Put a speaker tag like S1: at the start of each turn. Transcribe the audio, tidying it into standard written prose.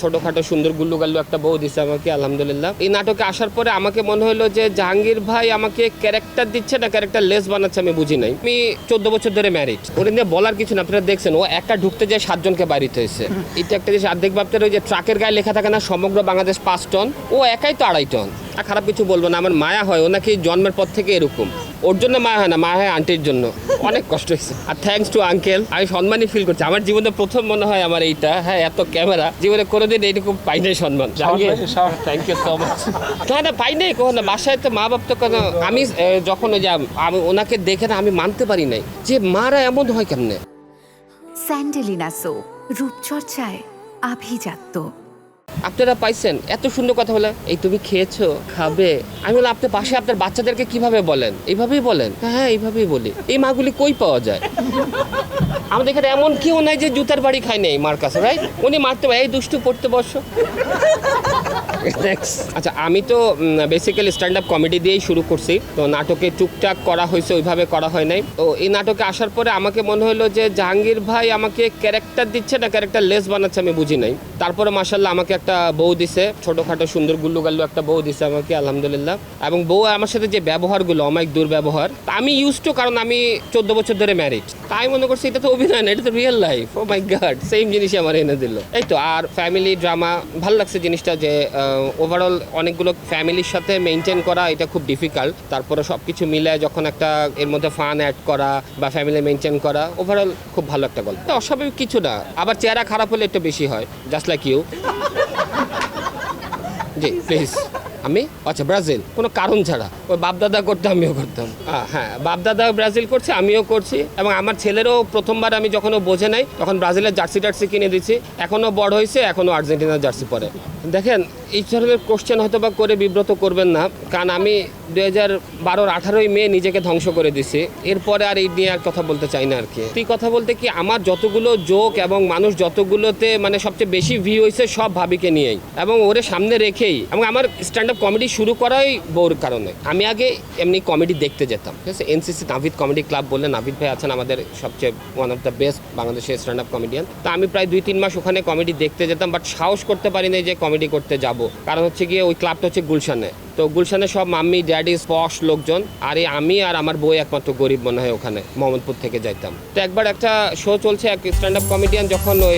S1: ছোটখাটো সুন্দর গুল্লু গাল্লু একটা বউ দিছে আমাকে, আলহামদুলিল্লাহ। এই নাটকে আসার পরে আমাকে মনে হলো যে জাহাঙ্গীর ভাই আমাকে ক্যারেক্টার দিচ্ছে না ক্যারেক্টার লেস বানাচ্ছে, আমি বুঝি নাই। আমি 14 বছর ধরে ম্যারিড, ওর নিয়ে বলার কিছু না। আপনারা দেখছেন ও একটা ঢুকতে যায় 7 জনকে বাড়িতে হয়েছে। এটা একটা জিনিস অর্ধেক ভাবতে ওই যে ট্রাকের গায়ে লেখা থাকে না সমগ্র বাংলাদেশ 5 টন, ও একাই তো 2.5 টন। আর খারাপ কিছু বলবো না, আমার মায়া হয় ও নাকি জন্মের পর থেকে এরকম। ওর জন্য মায়া হয় না, মায়া হয় আন্টির জন্য। অনেক কষ্ট হয়েছে। আর থ্যাঙ্কস টু আঙ্কেল, আমি সম্মানই ফিল করছি। আমার জীবনে প্রথম মনে হয় আমার এইটা, হ্যাঁ এত ক্যামেরা জীবনে কোনোদিন এইরকম পাই নাই সম্মান। Thank you so much. না পাই নাই কখনো, বাসায় তো মা বাপ তো কোনো। আমি যখন ওই যে আমি ওনাকে দেখে না আমি মানতে পারি নাই যে মারা এমন হয় কেমনে।
S2: স্যান্ডেলিনা সো, রূপচর্চায় আভিজাত্য।
S1: আপনারা পাইছেন এত সুন্দর কথা বলে, এই তুমি খেয়েছো খাবে। আমি বললাম আপনি পাশে আপনার বাচ্চাদেরকে কিভাবে বলেন? এইভাবেই বলেন? হ্যাঁ এইভাবেই বলি। এই মাগুলি কই পাওয়া যায়? আমাদের এখানে এমন কেউ নাই যে জুতার বাড়ি খায় নাই মার কাছে, রাইট? উনি মারতে পারে, এই দুষ্টু পড়তে বসো। আচ্ছা, আমি তো বেসিক্যালি স্ট্যান্ড আপ কমেডি দিয়েই শুরু করছি। তো নাটকে টুকটাক করা হয়েছে, ওইভাবে করা হয় নাই। তো এই নাটকে আসার পরে আমাকে মনে হলো যে জাহাঙ্গীর ভাই আমাকে ক্যারেক্টার দিচ্ছে না ক্যারেক্টার লেস বানাচ্ছে, আমি বুঝি নাই। তারপরে মাশাআল্লাহ আমাকে একটা বউ দিছে, ছোটখাটো সুন্দর গুল্লু গাল্লু একটা বউ দিছে আমাকে, আলহামদুলিল্লাহ। এবং বউ আমার সাথে যে ব্যবহারগুলো অমায়িক দুর্ব্যবহার, তা আমি ইউজ টু, কারণ আমি 14 বছর ধরে ম্যারিড। তাই মনে করছি এটা তো অভিনয় না, এটা তো রিয়েল লাইফ। ও মাই গড, সেম জিনিসই আমার এনে দিল। এই তো। আর ফ্যামিলি ড্রামা ভালো লাগছে জিনিসটা, যে ওভারঅল অনেকগুলো ফ্যামিলির সাথে মেনটেন করা এটা খুব ডিফিকাল্ট। তারপরে সব কিছু মিলে যখন একটা এর মধ্যে ফান অ্যাড করা বা ফ্যামিলি মেনটেন করা, ওভারঅল খুব ভালো একটা গল্প। অস্বাভাবিক কিছু না, আবার চেহারা খারাপ হলে একটু বেশি হয়, জাস্ট লাইক ইউ। জি প্লিজ। আমি আচ্ছা ব্রাজিল কোনো কারণ ছাড়া, ওই বাপদাদা করতে আমিও করতাম। হ্যাঁ, বাপদাদা ব্রাজিল করছে, আমিও করছি। এবং আমার ছেলেরও প্রথমবার আমি যখন ও বোঝে নাই তখন ব্রাজিলের জার্সি টার্সি কিনে দিচ্ছি। এখনও বড় হয়েছে, এখনও আর্জেন্টিনার জার্সি পরে। দেখেন এই ধরনের কোশ্চেন হয়তো বা করে বিব্রত করবেন না, কারণ আমি 2012-র 18ই মে নিজেকে ধ্বংস করে দিছি। এরপরে আর এই নিয়ে আর কথা বলতে চাই না আর কি। তুই কথা বলতে কি, আমার যতগুলো জোক এবং মানুষ যতগুলোতে মানে সবচেয়ে বেশি ভিউ হয়েছে সব ভাবিকে নিয়েই এবং ওরে সামনে রেখেই। এবং আমার স্ট্যান্ড আপ কমেডি শুরু করাই বউর কারণে। আমি আগে এমনি কমেডি দেখতে যেতাম, ঠিক আছে? এনসিসি নাভিদ কমেডি ক্লাব বললে, নাভিদ ভাই আছেন আমাদের সবচেয়ে ওয়ান অফ দ্য বেস্ট বাংলাদেশের স্ট্যান্ড আপ কমেডিয়ান। তা আমি প্রায় 2-3 মাস ওখানে কমেডি দেখতে যেতাম, বাট সাহস করতে পারি না যে কমেডি করতে যাব। কারণ হচ্ছে গিয়ে ওই ক্লাবটা হচ্ছে গুলশানে। তো গুলশানে সব মাম্মি ড্যাডি পশ লোকজন, আর আমি আর আমার বই একমাত্র গরিব মনে হয় ওখানে মোহাম্মদপুর থেকে যাইতাম। তো একবার একটা শো চলছে, এক স্ট্যান্ড আপ কমেডিয়ান যখন ওই